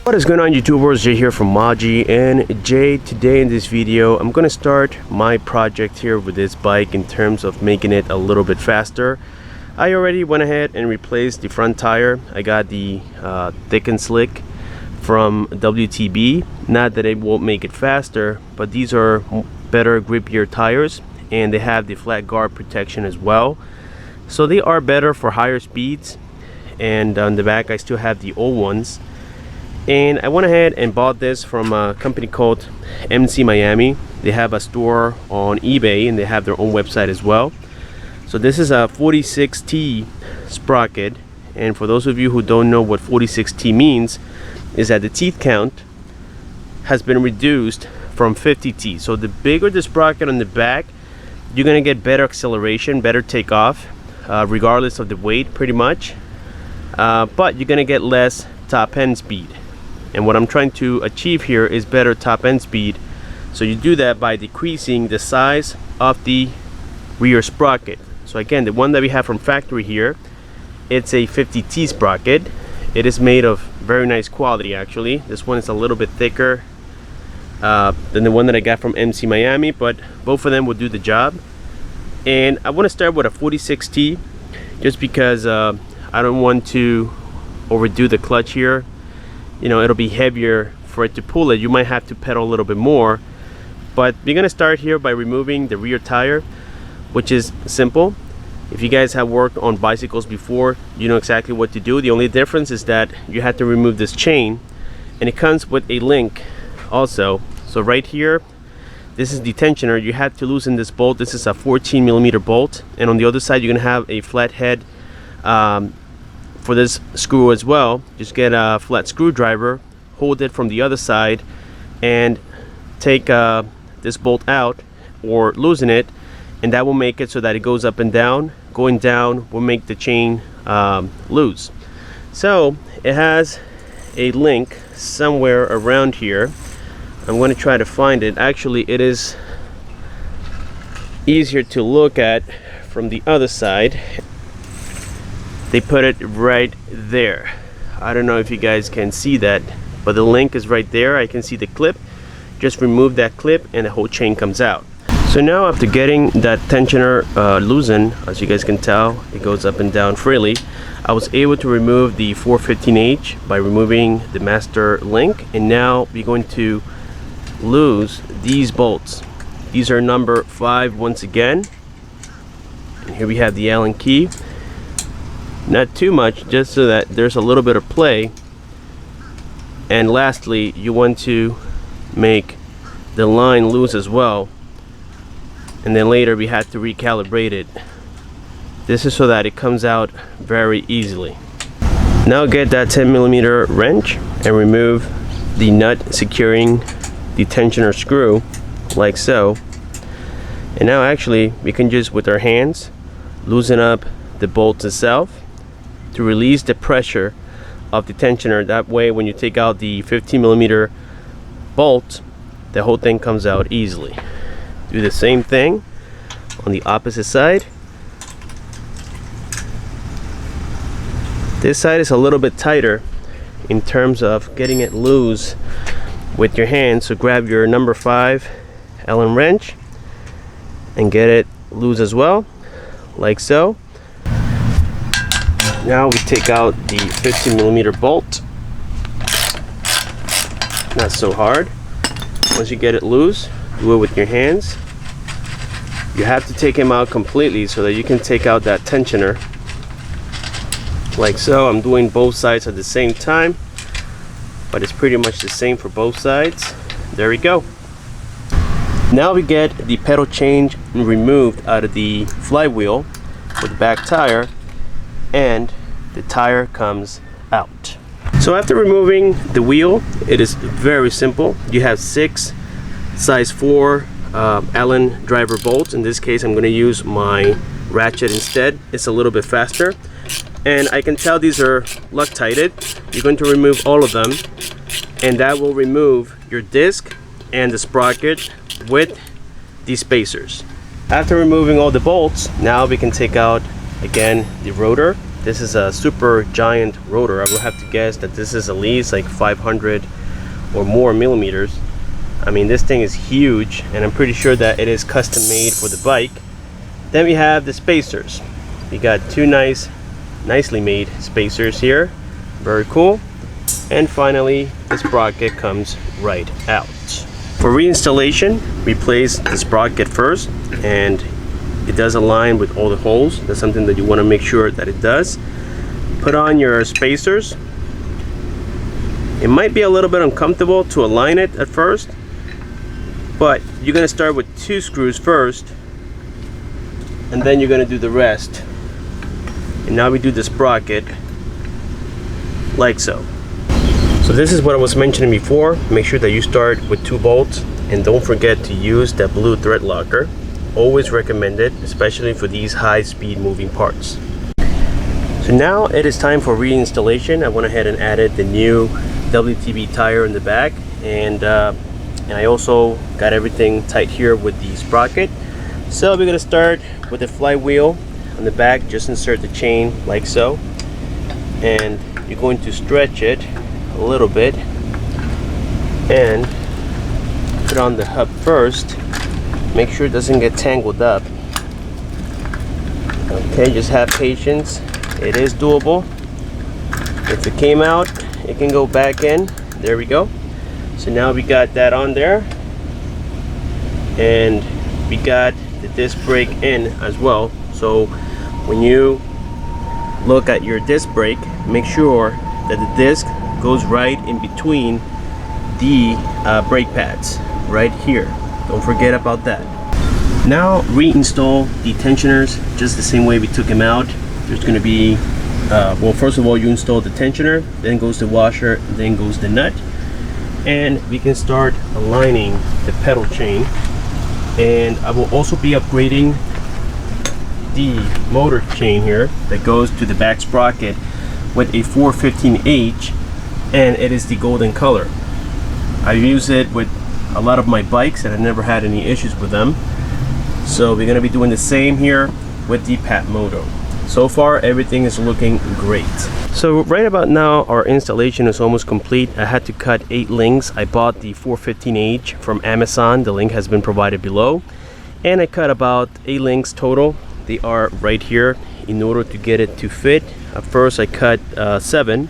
What is going on, YouTubers? Jay here from Maji. And Jay, today in this video I'm gonna start my project here with this bike in terms of making it a little bit faster. I already went ahead and replaced the front tire. I got the thick and slick from WTB. Not that it won't make it faster, but these are better, grippier tires, and they have the flat guard protection as well, so they are better for higher speeds. And on the back I still have the old ones, and I went ahead and bought this from a company called MC Miami. They have a store on eBay and they have their own website as well. So this is a 46T sprocket, and for those of you who don't know what 46T means, is that the teeth count has been reduced from 50T. So the bigger the sprocket on the back, you're gonna get better acceleration, better takeoff, regardless of the weight pretty much, but you're gonna get less top end speed. And what I'm trying to achieve here is better top end speed. So you do that by decreasing the size of the rear sprocket. So again, the one that we have from factory here, it's a 50T sprocket. It is made of very nice quality actually. This one is a little bit thicker than the one that I got from MC Miami, but both of them will do the job. And I want to start with a 46T just because I don't want to overdo the clutch here. You know, it'll be heavier for it to pull it. You might have to pedal a little bit more, but we're gonna start here by removing the rear tire, which is simple. If you guys have worked on bicycles before, you know exactly what to do. The only difference is that you have to remove this chain, and it comes with a link also. So right here, this is the tensioner. You have to loosen this bolt. This is a 14mm bolt, and on the other side you're gonna have a flat head for this screw as well. Just get a flat screwdriver, hold it from the other side, and take this bolt out or loosen it, and that will make it so that it goes up and down. Going down will make the chain loose. So it has a link somewhere around here. I'm going to try to find it. Actually, it is easier to look at from the other side. They put it right there. I don't know if you guys can see that, but the link is right there. I can see the clip. Just remove that clip and the whole chain comes out. So now, after getting that tensioner loosened, as you guys can tell, it goes up and down freely. I was able to remove the 415H by removing the master link, and now we're going to loose these bolts. These are number 5 once again, and here we have the Allen key. Not too much, just so that there's a little bit of play. And lastly, you want to make the line loose as well, and then later we had to recalibrate it. This is so that it comes out very easily. Now get that 10mm wrench and remove the nut securing the tensioner screw, like so. And now actually we can just, with our hands, loosen up the bolt itself to release the pressure of the tensioner. That way when you take out the 15mm bolt, the whole thing comes out easily. Do the same thing on the opposite side. This side is a little bit tighter in terms of getting it loose with your hands, so grab your number 5 Allen wrench and get it loose as well, like so. Now we take out the 15mm bolt. Not so hard. Once you get it loose, do it with your hands. You have to take him out completely so that you can take out that tensioner, like so. I'm doing both sides at the same time, but it's pretty much the same for both sides. There we go. Now we get the pedal chain removed out of the flywheel with the back tire, and the tire comes out. So after removing the wheel, it is very simple. You have 6 size 4 Allen driver bolts. In this case, I'm going to use my ratchet instead. It's a little bit faster, and I can tell these are loctited. You're going to remove all of them, and that will remove your disc and the sprocket with these spacers. After removing all the bolts, now we can take out again the rotor this is a super giant rotor. I would have to guess that this is at least like 500 or more millimeters. I mean, this thing is huge, and I'm pretty sure that it is custom made for the bike. Then we have the spacers. We got two nicely made spacers here, very cool. And finally, the sprocket comes right out. For reinstallation, we place the sprocket first, and it does align with all the holes. That's something that you want to make sure that it does. Put on your spacers. It might be a little bit uncomfortable to align it at first, but you're going to start with 2 screws first, and then you're going to do the rest. And now we do the sprocket like so. So this is what I was mentioning before. Make sure that you start with 2 bolts, and don't forget to use that blue thread locker. Always recommend it, especially for these high-speed moving parts. So now it is time for reinstallation. I went ahead and added the new WTB tire in the back, and I also got everything tight here with the sprocket. So we're gonna start with the flywheel on the back. Just insert the chain like so, and you're going to stretch it a little bit and put on the hub first. Make sure it doesn't get tangled up. Okay, just have patience. It is doable. If it came out, it can go back in. There we go. So now we got that on there, and we got the disc brake in as well. So when you look at your disc brake, make sure that the disc goes right in between the brake pads right here. Don't forget about that. Now reinstall the tensioners just the same way we took them out. There's going to be well, first of all, you install the tensioner, then goes the washer, then goes the nut, and we can start aligning the pedal chain. And I will also be upgrading the motor chain here that goes to the back sprocket with a 415H, and it is the golden color. I use it with a lot of my bikes and I never had any issues with them. So we're going to be doing the same here with the Phatmoto. So far everything is looking great. So right about now our installation is almost complete. I had to cut 8 links. I bought the 415H from Amazon. The link has been provided below, and I cut about 8 links total. They are right here in order to get it to fit. At first I cut 7,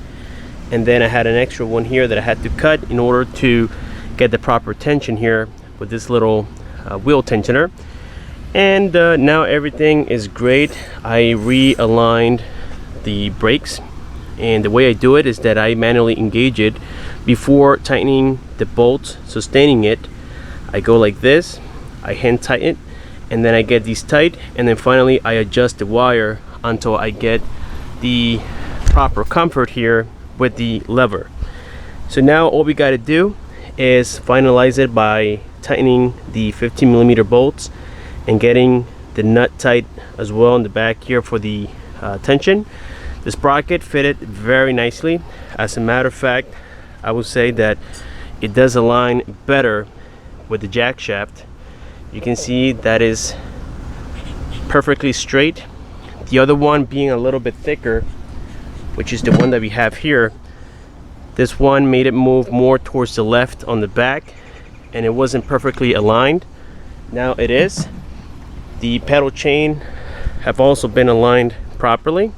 and then I had an extra one here that I had to cut in order to get the proper tension here with this little wheel tensioner. And now everything is great. I realigned the brakes, and the way I do it is that I manually engage it before tightening the bolts sustaining it. I go like this, I hand tighten it, and then I get these tight, and then finally I adjust the wire until I get the proper comfort here with the lever. So now all we got to do is finalize it by tightening the 15mm bolts and getting the nut tight as well in the back here for the tension. The sprocket fitted very nicely. As a matter of fact, I would say that it does align better with the jack shaft. You can see that is perfectly straight. The other one being a little bit thicker, which is the one that we have here, this one made it move more towards the left on the back, and it wasn't perfectly aligned. Now it is. The pedal chain have also been aligned properly,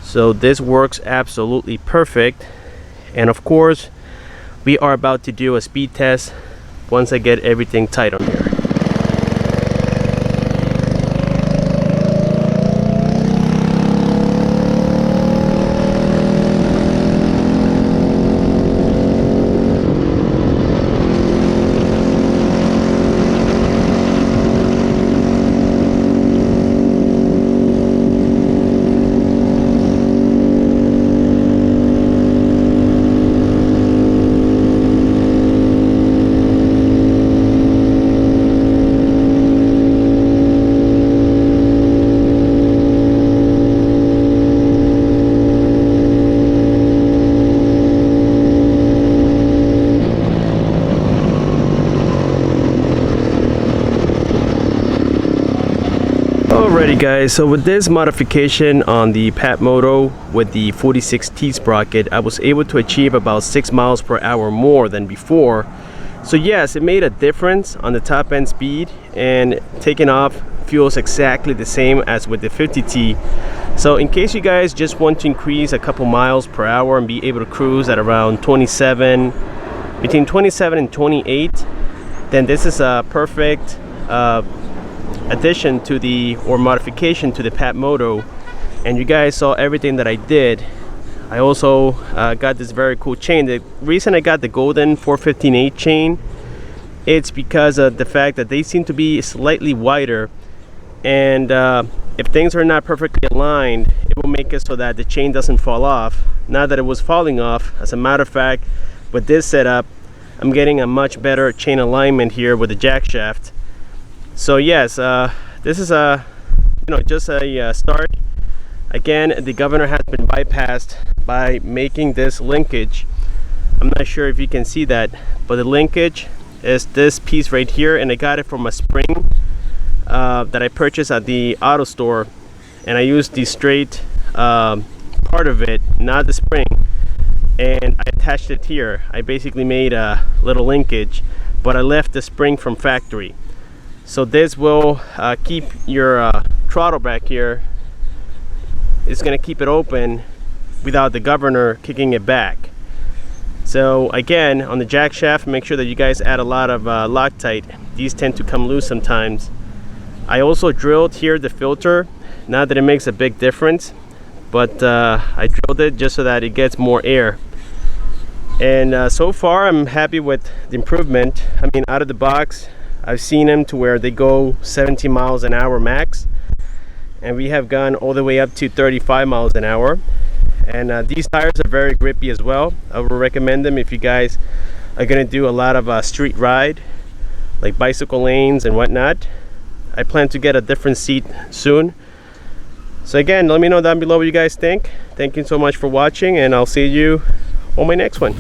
so this works absolutely perfect. And of course we are about to do a speed test once I get everything tight on here. Alrighty guys, so with this modification on the Phatmoto with the 46T sprocket, I was able to achieve about 6 miles per hour more than before. So yes, it made a difference on the top end speed, and taking off feels exactly the same as with the 50T. So in case you guys just want to increase a couple miles per hour and be able to cruise at around 27, between 27 and 28, then this is a perfect addition to the, or modification to the Phatmoto. And you guys saw everything that I did. I also got this very cool chain. The reason I got the golden 415/8 chain, it's because of the fact that they seem to be slightly wider, and if things are not perfectly aligned, it will make it so that the chain doesn't fall off. Not that it was falling off. As a matter of fact, with this setup, I'm getting a much better chain alignment here with the jack shaft. So yes, this is a, just a start. Again, the governor has been bypassed by making this linkage. I'm not sure if you can see that, but the linkage is this piece right here, and I got it from a spring that I purchased at the auto store, and I used the straight part of it, not the spring, and I attached it here. I basically made a little linkage, but I left the spring from factory. So this will keep your throttle back here. It's going to keep it open without the governor kicking it back. So again, on the jack shaft, make sure that you guys add a lot of loctite. These tend to come loose sometimes. I also drilled here the filter. Not that it makes a big difference, but I drilled it just so that it gets more air. And so far I'm happy with the improvement. I mean, out of the box, I've seen them to where they go 70 miles an hour max, and we have gone all the way up to 35 miles an hour. And these tires are very grippy as well. I would recommend them if you guys are going to do a lot of street ride, like bicycle lanes and whatnot. I plan to get a different seat soon. So again, let me know down below what you guys think. Thank you so much for watching, and I'll see you on my next one.